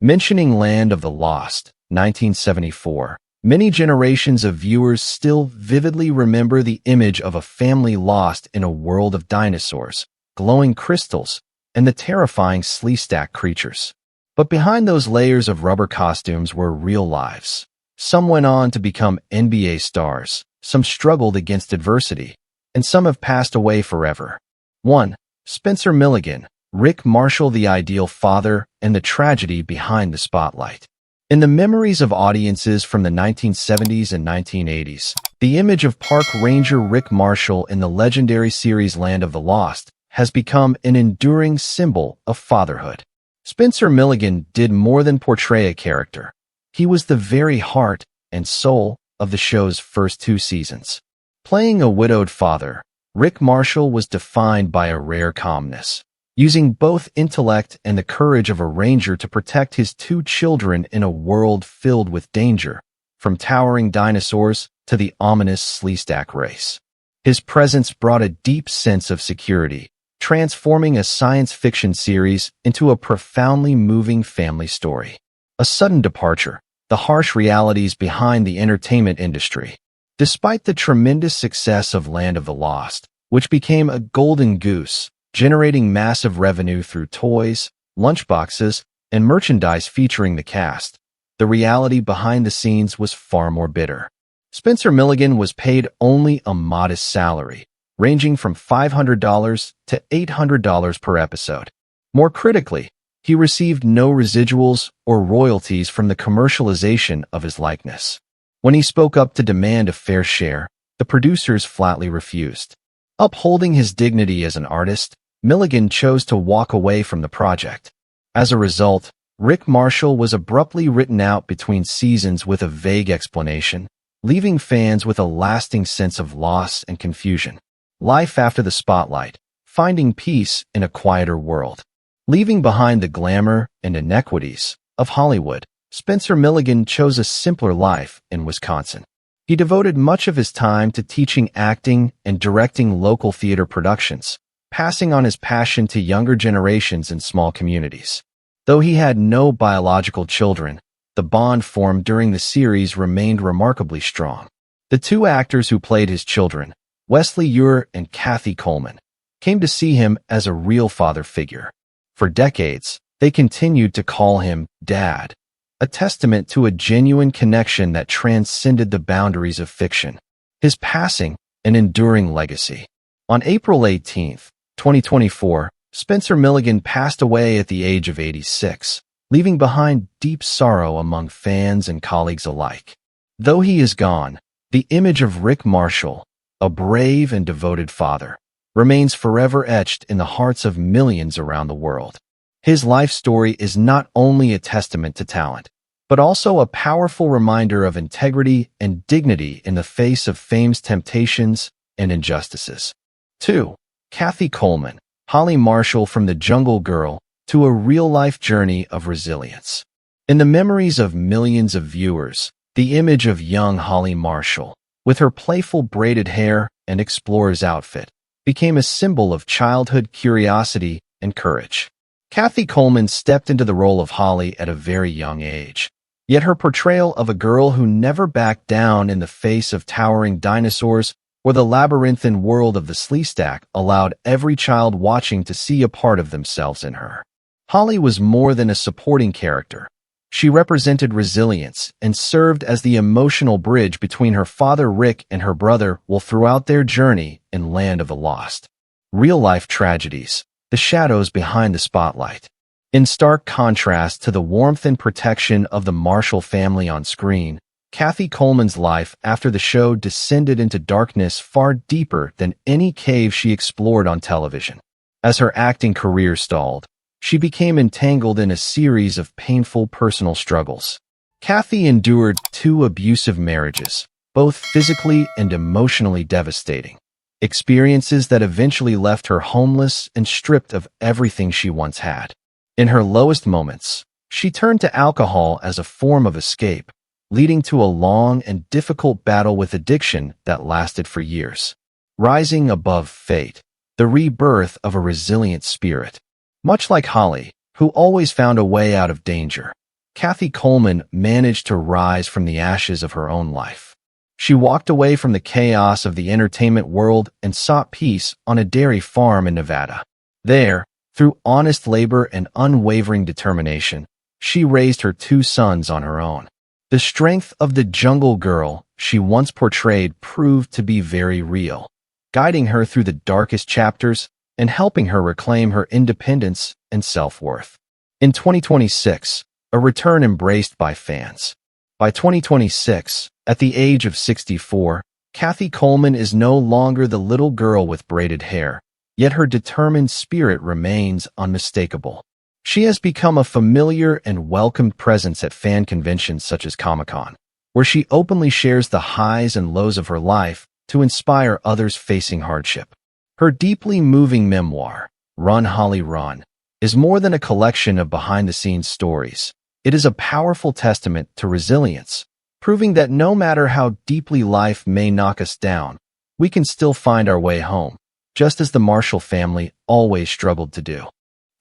Mentioning Land of the Lost, 1974, many generations of viewers still vividly remember the image of a family lost in a world of dinosaurs, glowing crystals, and the terrifying Sleestack creatures. But behind those layers of rubber costumes were real lives. Some went on to become NBA stars, some struggled against adversity, and some have passed away forever. 1. Spencer Milligan, Rick Marshall, the ideal father, and the tragedy behind the spotlight. In the memories of audiences from the 1970s and 1980s, the image of park ranger Rick Marshall in the legendary series Land of the Lost has become an enduring symbol of fatherhood. Spencer Milligan did more than portray a character. He was the very heart and soul of the show's first 2 seasons. Playing a widowed father, Rick Marshall was defined by a rare calmness, using both intellect and the courage of a ranger to protect his 2 children in a world filled with danger, from towering dinosaurs to the ominous Sleestack race. His presence brought a deep sense of security, transforming a science fiction series into a profoundly moving family story. A sudden departure, the harsh realities behind the entertainment industry. Despite the tremendous success of Land of the Lost, which became a golden goose, generating massive revenue through toys, lunchboxes, and merchandise featuring the cast, the reality behind the scenes was far more bitter. Spencer Milligan was paid only a modest salary, ranging from $500 to $800 per episode. More critically, he received no residuals or royalties from the commercialization of his likeness. When he spoke up to demand a fair share, the producers flatly refused. Upholding his dignity as an artist, Milligan chose to walk away from the project. As a result, Rick Marshall was abruptly written out between seasons with a vague explanation, leaving fans with a lasting sense of loss and confusion. Life after the spotlight, finding peace in a quieter world. Leaving behind the glamour and inequities of Hollywood, Spencer Milligan chose a simpler life in Wisconsin. He devoted much of his time to teaching acting and directing local theater productions, passing on his passion to younger generations in small communities. Though he had no biological children, the bond formed during the series remained remarkably strong. The 2 actors who played his children, Wesley Ure and Kathy Coleman, came to see him as a real father figure. For decades, they continued to call him Dad, a testament to a genuine connection that transcended the boundaries of fiction. His passing, an enduring legacy. On April 18, 2024, Spencer Milligan passed away at the age of 86, leaving behind deep sorrow among fans and colleagues alike. Though he is gone, the image of Rick Marshall, a brave and devoted father, remains forever etched in the hearts of millions around the world. His life story is not only a testament to talent, but also a powerful reminder of integrity and dignity in the face of fame's temptations and injustices. 2. Kathy Coleman, Holly Marshall, from the Jungle Girl to a real-life journey of resilience. In the memories of millions of viewers, the image of young Holly Marshall, with her playful braided hair and explorer's outfit, became a symbol of childhood curiosity and courage. Kathy Coleman stepped into the role of Holly at a very young age, yet her portrayal of a girl who never backed down in the face of towering dinosaurs or the labyrinthine world of the Sleestack allowed every child watching to see a part of themselves in her. Holly was more than a supporting character. She represented resilience and served as the emotional bridge between her father Rick and her brother Will throughout their journey in Land of the Lost. Real-life tragedies, the shadows behind the spotlight. In stark contrast to the warmth and protection of the Marshall family on screen, Kathy Coleman's life after the show descended into darkness far deeper than any cave she explored on television. As her acting career stalled, she became entangled in a series of painful personal struggles. Kathy endured 2 abusive marriages, both physically and emotionally devastating, experiences that eventually left her homeless and stripped of everything she once had. In her lowest moments, she turned to alcohol as a form of escape, leading to a long and difficult battle with addiction that lasted for years. Rising above fate, the rebirth of a resilient spirit. Much like Holly, who always found a way out of danger, Kathy Coleman managed to rise from the ashes of her own life. She walked away from the chaos of the entertainment world and sought peace on a dairy farm in Nevada. There, through honest labor and unwavering determination, she raised her two sons on her own. The strength of the jungle girl she once portrayed proved to be very real, guiding her through the darkest chapters and helping her reclaim her independence and self-worth. In 2026, a return embraced by fans. By 2026, at the age of 64, Kathy Coleman is no longer the little girl with braided hair, yet her determined spirit remains unmistakable. She has become a familiar and welcomed presence at fan conventions such as Comic-Con, where she openly shares the highs and lows of her life to inspire others facing hardship. Her deeply moving memoir, Run Holly Run, is more than a collection of behind-the-scenes stories. It is a powerful testament to resilience, proving that no matter how deeply life may knock us down, we can still find our way home, just as the Marshall family always struggled to do.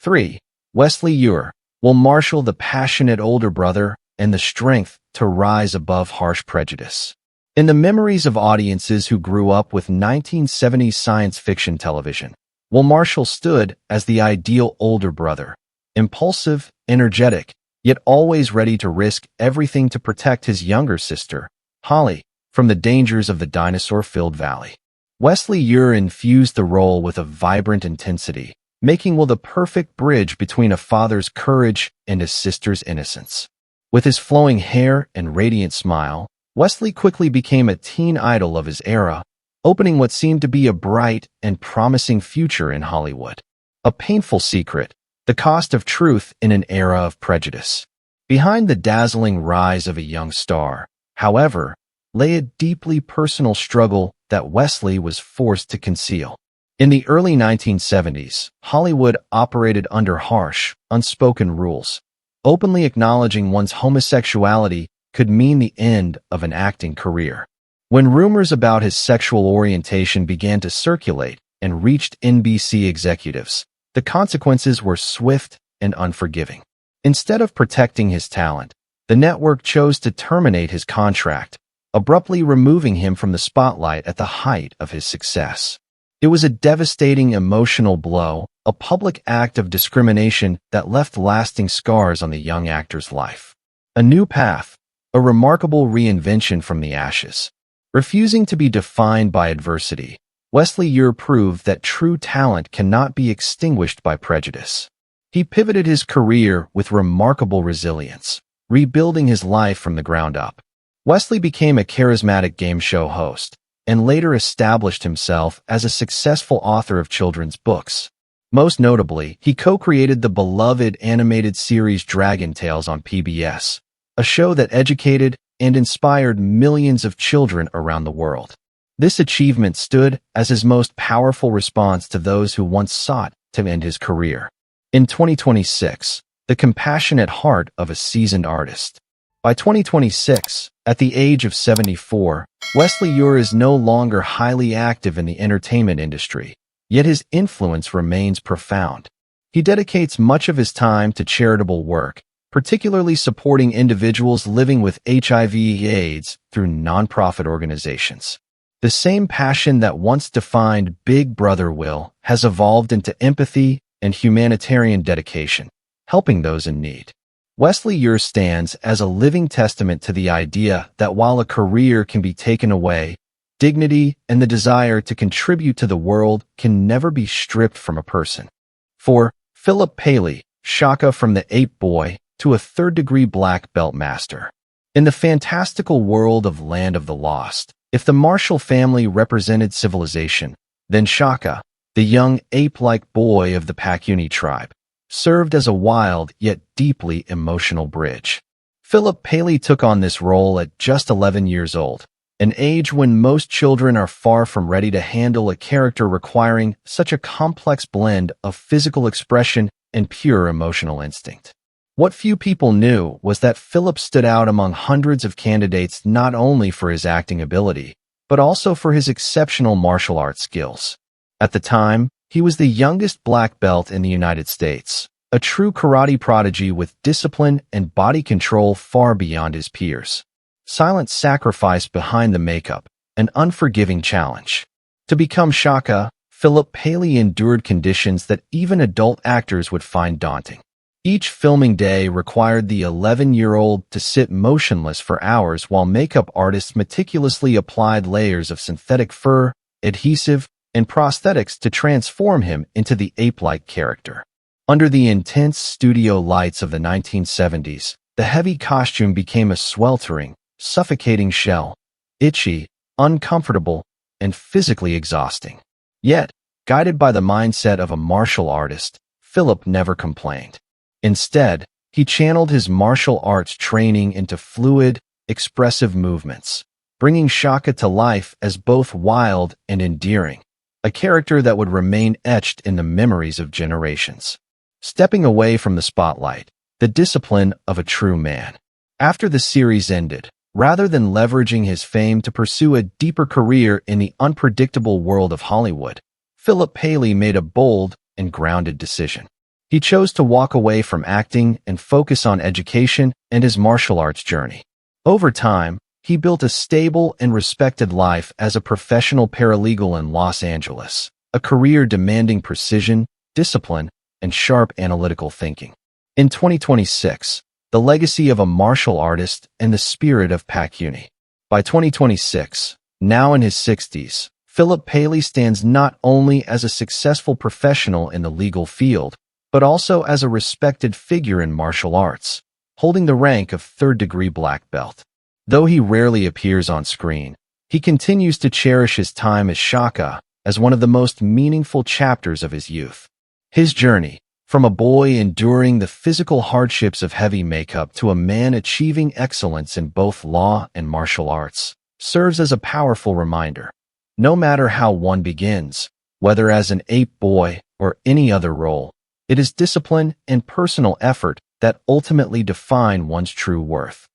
3. Wesley Ure will marshal the passionate older brother and the strength to rise above harsh prejudice. In the memories of audiences who grew up with 1970s science fiction television, Will Marshall stood as the ideal older brother, impulsive, energetic, yet always ready to risk everything to protect his younger sister, Holly, from the dangers of the dinosaur-filled valley. Wesley Ure infused the role with a vibrant intensity, making Will the perfect bridge between a father's courage and his sister's innocence. With his flowing hair and radiant smile, Wesley quickly became a teen idol of his era, opening what seemed to be a bright and promising future in Hollywood. A painful secret, the cost of truth in an era of prejudice. Behind the dazzling rise of a young star, however, lay a deeply personal struggle that Wesley was forced to conceal. In the early 1970s, Hollywood operated under harsh, unspoken rules. Openly acknowledging one's homosexuality could mean the end of an acting career. When rumors about his sexual orientation began to circulate and reached NBC executives, the consequences were swift and unforgiving. Instead of protecting his talent, the network chose to terminate his contract, abruptly removing him from the spotlight at the height of his success. It was a devastating emotional blow, a public act of discrimination that left lasting scars on the young actor's life. A new path, a remarkable reinvention from the ashes. Refusing to be defined by adversity, Wesley Ure proved that true talent cannot be extinguished by prejudice. He pivoted his career with remarkable resilience, rebuilding his life from the ground up. Wesley became a charismatic game show host, and later established himself as a successful author of children's books. Most notably, he co-created the beloved animated series Dragon Tales on PBS, a show that educated and inspired millions of children around the world. This achievement stood as his most powerful response to those who once sought to end his career. In 2026, the compassionate heart of a seasoned artist. By 2026, at the age of 74, Wesley Ure is no longer highly active in the entertainment industry, yet his influence remains profound. He dedicates much of his time to charitable work, particularly supporting individuals living with HIV/AIDS through nonprofit organizations. The same passion that once defined Big Brother Will has evolved into empathy and humanitarian dedication, helping those in need. Wesley Ure stands as a living testament to the idea that while a career can be taken away, dignity and the desire to contribute to the world can never be stripped from a person. For Philip Paley, Shaka from the Ape Boy to a third-degree black belt master. In the fantastical world of Land of the Lost, if the Marshall family represented civilization, then Shaka, the young ape-like boy of the Pacuni tribe, served as a wild yet deeply emotional bridge. Philip Paley took on this role at just 11 years old, an age when most children are far from ready to handle a character requiring such a complex blend of physical expression and pure emotional instinct. What few people knew was that Philip stood out among hundreds of candidates not only for his acting ability, but also for his exceptional martial arts skills. At the time, he was the youngest black belt in the United States, a true karate prodigy with discipline and body control far beyond his peers. Silent sacrifice behind the makeup, an unforgiving challenge. To become Shaka, Philip Paley endured conditions that even adult actors would find daunting. Each filming day required the 11-year-old to sit motionless for hours while makeup artists meticulously applied layers of synthetic fur, adhesive, and prosthetics to transform him into the ape-like character. Under the intense studio lights of the 1970s, the heavy costume became a sweltering, suffocating shell, itchy, uncomfortable, and physically exhausting. Yet, guided by the mindset of a martial artist, Philip never complained. Instead, he channeled his martial arts training into fluid, expressive movements, bringing Shaka to life as both wild and endearing, a character that would remain etched in the memories of generations. Stepping away from the spotlight, the discipline of a true man. After the series ended, rather than leveraging his fame to pursue a deeper career in the unpredictable world of Hollywood, Philip Paley made a bold and grounded decision. He chose to walk away from acting and focus on education and his martial arts journey. Over time, he built a stable and respected life as a professional paralegal in Los Angeles, a career demanding precision, discipline, and sharp analytical thinking. In 2026, the legacy of a martial artist and the spirit of Pak-Uni. By 2026, now in his 60s, Philip Paley stands not only as a successful professional in the legal field, but also as a respected figure in martial arts, holding the rank of third-degree black belt. Though he rarely appears on screen, he continues to cherish his time as Shaka as one of the most meaningful chapters of his youth. His journey, from a boy enduring the physical hardships of heavy makeup to a man achieving excellence in both law and martial arts, serves as a powerful reminder. No matter how one begins, whether as an ape boy or any other role, it is discipline and personal effort that ultimately define one's true worth.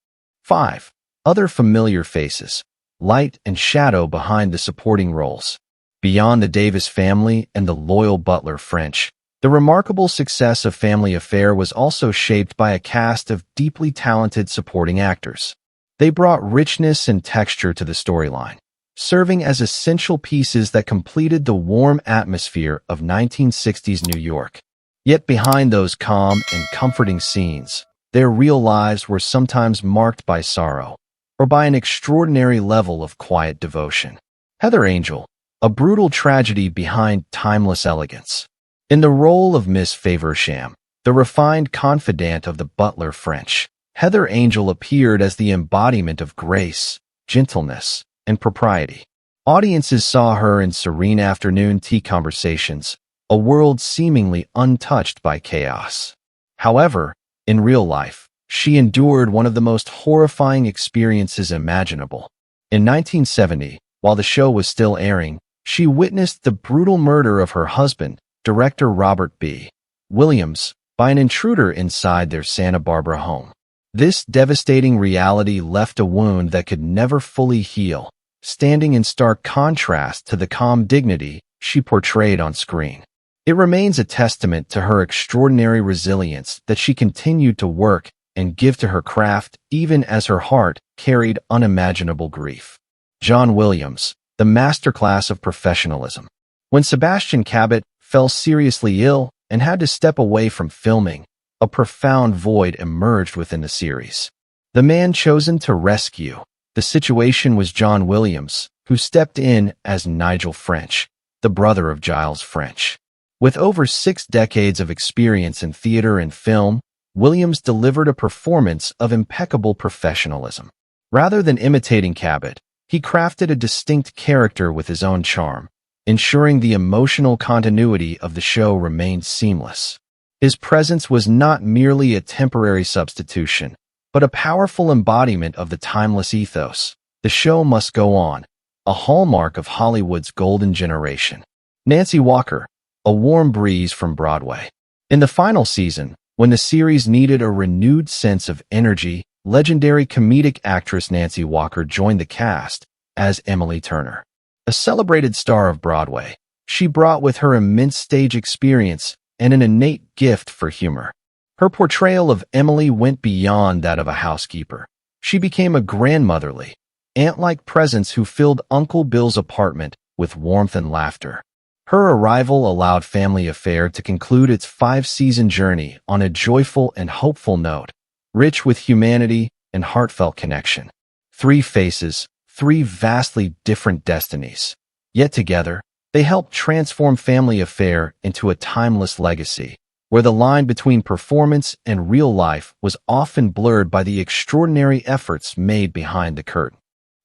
5. Other familiar faces, light and shadow behind the supporting roles. Beyond the Davis family and the loyal butler French, the remarkable success of Family Affair was also shaped by a cast of deeply talented supporting actors. They brought richness and texture to the storyline, serving as essential pieces that completed the warm atmosphere of 1960s New York. Yet behind those calm and comforting scenes, their real lives were sometimes marked by sorrow, or by an extraordinary level of quiet devotion. Heather Angel, a brutal tragedy behind timeless elegance. In the role of Miss Faversham, the refined confidant of the butler French, Heather Angel appeared as the embodiment of grace, gentleness, and propriety. Audiences saw her in serene afternoon tea conversations, a world seemingly untouched by chaos. However, in real life, she endured one of the most horrifying experiences imaginable. In 1970, while the show was still airing, she witnessed the brutal murder of her husband, director Robert B. Williams, by an intruder inside their Santa Barbara home. This devastating reality left a wound that could never fully heal, standing in stark contrast to the calm dignity she portrayed on screen. It remains a testament to her extraordinary resilience that she continued to work and give to her craft even as her heart carried unimaginable grief. John Williams, the masterclass of professionalism. When Sebastian Cabot fell seriously ill and had to step away from filming, a profound void emerged within the series. The man chosen to rescue the situation was John Williams, who stepped in as Nigel French, the brother of Giles French. With over 6 decades of experience in theater and film, Williams delivered a performance of impeccable professionalism. Rather than imitating Cabot, he crafted a distinct character with his own charm, ensuring the emotional continuity of the show remained seamless. His presence was not merely a temporary substitution, but a powerful embodiment of the timeless ethos. The show must go on, a hallmark of Hollywood's golden generation. Nancy Walker, a warm breeze from Broadway. In the final season, when the series needed a renewed sense of energy, legendary comedic actress Nancy Walker joined the cast as Emily Turner. A celebrated star of Broadway, she brought with her immense stage experience and an innate gift for humor. Her portrayal of Emily went beyond that of a housekeeper. She became a grandmotherly, aunt-like presence who filled Uncle Bill's apartment with warmth and laughter. Her arrival allowed Family Affair to conclude its 5-season journey on a joyful and hopeful note, rich with humanity and heartfelt connection. 3 faces, 3 vastly different destinies. Yet together, they helped transform Family Affair into a timeless legacy, where the line between performance and real life was often blurred by the extraordinary efforts made behind the curtain.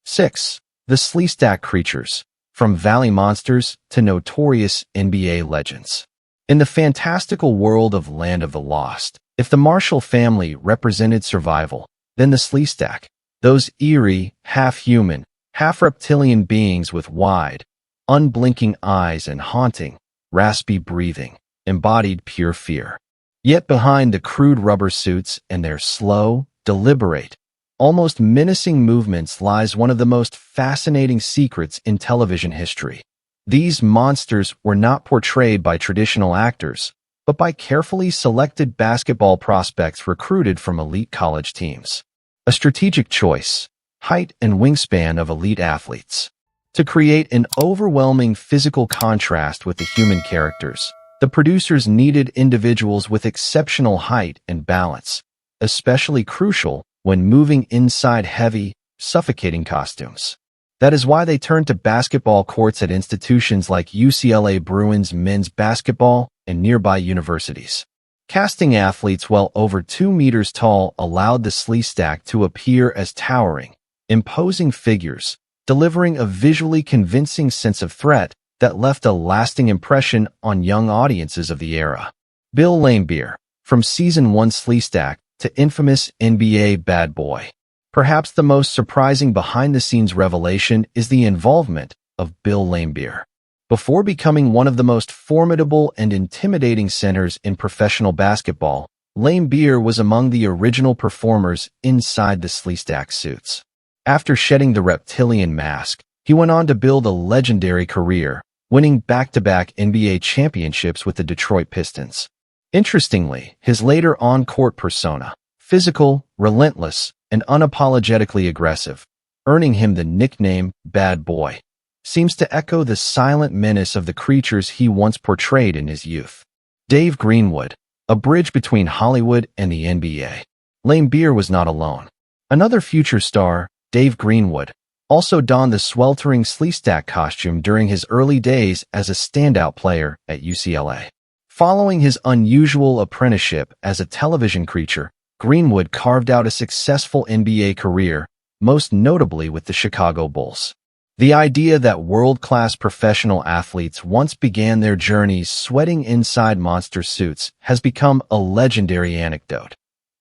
6. The Sleestak Creatures, from Valley Monsters to notorious NBA legends. In the fantastical world of Land of the Lost, if the Marshall family represented survival, then the Sleestak, those eerie, half-human, half-reptilian beings with wide, unblinking eyes and haunting, raspy breathing, embodied pure fear. Yet behind the crude rubber suits and their slow, deliberate, almost menacing movements lies one of the most fascinating secrets in television history. These monsters were not portrayed by traditional actors, but by carefully selected basketball prospects recruited from elite college teams. A strategic choice, height and wingspan of elite athletes. To create an overwhelming physical contrast with the human characters, the producers needed individuals with exceptional height and balance, especially crucial when moving inside heavy, suffocating costumes. That is why they turned to basketball courts at institutions like UCLA Bruins men's basketball and nearby universities. Casting athletes well over 2 meters tall allowed the Sleestak to appear as towering, imposing figures, delivering a visually convincing sense of threat that left a lasting impression on young audiences of the era. Bill Laimbeer, from Season 1 Sleestak to infamous NBA Bad Boy. Perhaps the most surprising behind-the-scenes revelation is the involvement of Bill Laimbeer. Before becoming one of the most formidable and intimidating centers in professional basketball, Laimbeer was among the original performers inside the Sleestak suits. After shedding the reptilian mask, he went on to build a legendary career, winning back-to-back NBA championships with the Detroit Pistons. Interestingly, his later on-court persona, physical, relentless, and unapologetically aggressive, earning him the nickname Bad Boy, seems to echo the silent menace of the creatures he once portrayed in his youth. Dave Greenwood, a bridge between Hollywood and the NBA. Laimbeer was not alone. Another future star, Dave Greenwood, also donned the sweltering Sleestak costume during his early days as a standout player at UCLA. Following his unusual apprenticeship as a television creature, Greenwood carved out a successful NBA career, most notably with the Chicago Bulls. The idea that world-class professional athletes once began their journeys sweating inside monster suits has become a legendary anecdote,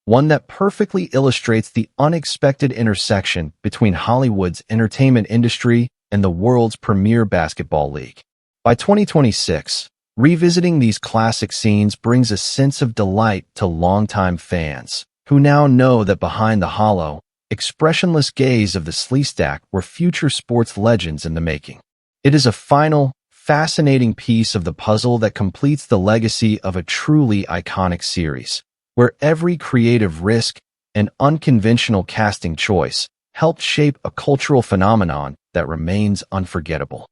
one that perfectly illustrates the unexpected intersection between Hollywood's entertainment industry and the world's premier basketball league. By 2026, revisiting these classic scenes brings a sense of delight to longtime fans, who now know that behind the hollow, expressionless gaze of the Sleestak were future sports legends in the making. It is a final, fascinating piece of the puzzle that completes the legacy of a truly iconic series, where every creative risk and unconventional casting choice helped shape a cultural phenomenon that remains unforgettable.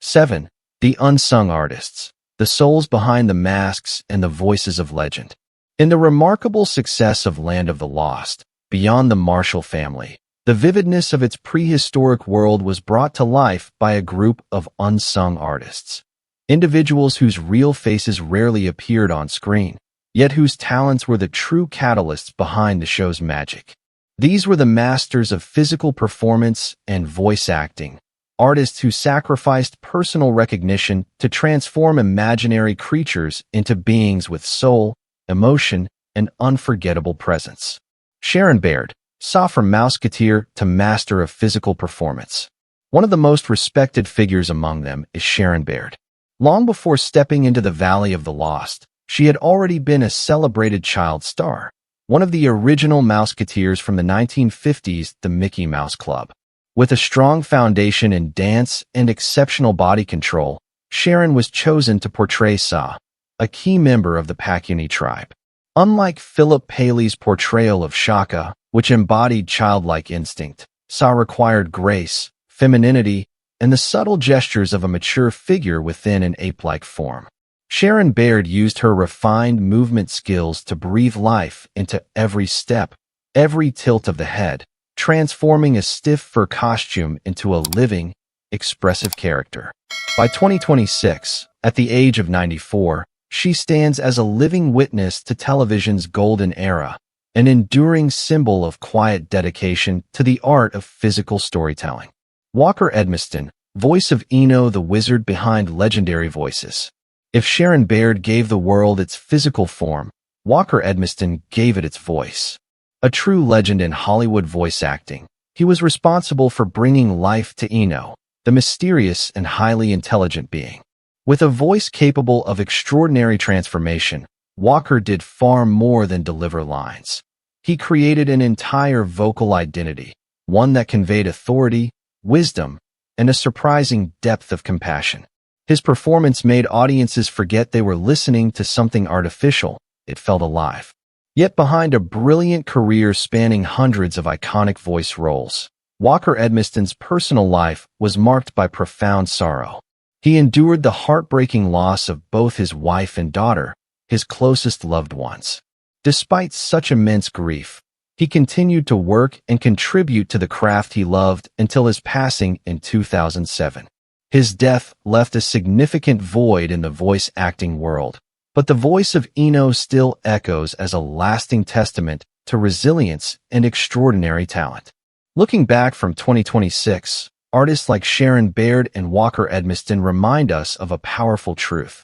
7. The Unsung Artists, the souls behind the masks and the voices of legend. In the remarkable success of Land of the Lost, beyond the Marshall family, the vividness of its prehistoric world was brought to life by a group of unsung artists. Individuals whose real faces rarely appeared on screen, yet whose talents were the true catalysts behind the show's magic. These were the masters of physical performance and voice acting, artists who sacrificed personal recognition to transform imaginary creatures into beings with soul, emotion, and unforgettable presence. Sharon Baird, saw from Mouseketeer to master of physical performance. One of the most respected figures among them is Sharon Baird. Long before stepping into the Valley of the Lost, she had already been a celebrated child star, one of the original Mouseketeers from the 1950s, the Mickey Mouse Club. With a strong foundation in dance and exceptional body control, Sharon was chosen to portray Saw, a key member of the Pakuni tribe. Unlike Philip Paley's portrayal of Shaka, which embodied childlike instinct, Sa required grace, femininity, and the subtle gestures of a mature figure within an ape-like form. Sharon Baird used her refined movement skills to breathe life into every step, every tilt of the head, transforming a stiff fur costume into a living, expressive character. By 2026, at the age of 94, she stands as a living witness to television's golden era, an enduring symbol of quiet dedication to the art of physical storytelling. Walker Edmiston, voice of Eno the Wizard behind legendary voices. If Sharon Baird gave the world its physical form, Walker Edmiston gave it its voice. A true legend in Hollywood voice acting, he was responsible for bringing life to Eno, the mysterious and highly intelligent being. With a voice capable of extraordinary transformation, Walker did far more than deliver lines. He created an entire vocal identity, one that conveyed authority, wisdom, and a surprising depth of compassion. His performance made audiences forget they were listening to something artificial. It felt alive. Yet behind a brilliant career spanning hundreds of iconic voice roles, Walker Edmiston's personal life was marked by profound sorrow. He endured the heartbreaking loss of both his wife and daughter, his closest loved ones. Despite such immense grief, he continued to work and contribute to the craft he loved until his passing in 2007. His death left a significant void in the voice acting world, but the voice of Eno still echoes as a lasting testament to resilience and extraordinary talent. Looking back from 2026, artists like Sharon Baird and Walker Edmiston remind us of a powerful truth.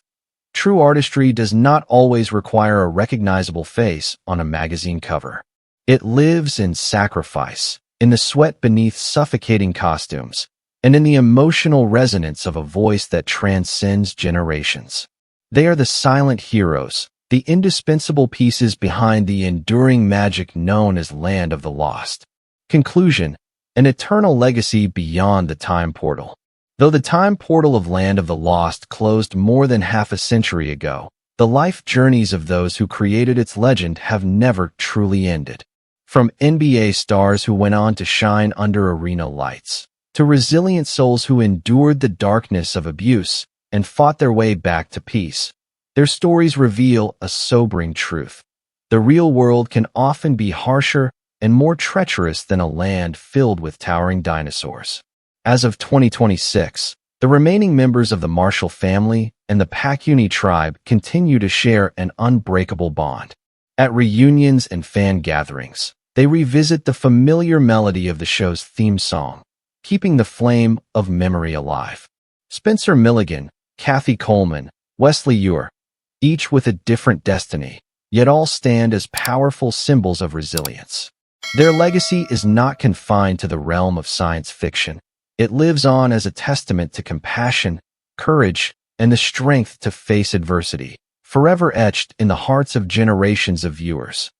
True artistry does not always require a recognizable face on a magazine cover. It lives in sacrifice, in the sweat beneath suffocating costumes, and in the emotional resonance of a voice that transcends generations. They are the silent heroes, the indispensable pieces behind the enduring magic known as Land of the Lost. Conclusion: an eternal legacy beyond the time portal. Though the time portal of Land of the Lost closed more than half a century ago, the life journeys of those who created its legend have never truly ended. From NBA stars who went on to shine under arena lights, to resilient souls who endured the darkness of abuse and fought their way back to peace, their stories reveal a sobering truth. The real world can often be harsher and more treacherous than a land filled with towering dinosaurs. As of 2026, the remaining members of the Marshall family and the Pakuni tribe continue to share an unbreakable bond. At reunions and fan gatherings, they revisit the familiar melody of the show's theme song, keeping the flame of memory alive. Spencer Milligan, Kathy Coleman, Wesley Ure, each with a different destiny, yet all stand as powerful symbols of resilience. Their legacy is not confined to the realm of science fiction. It lives on as a testament to compassion, courage, and the strength to face adversity, forever etched in the hearts of generations of viewers.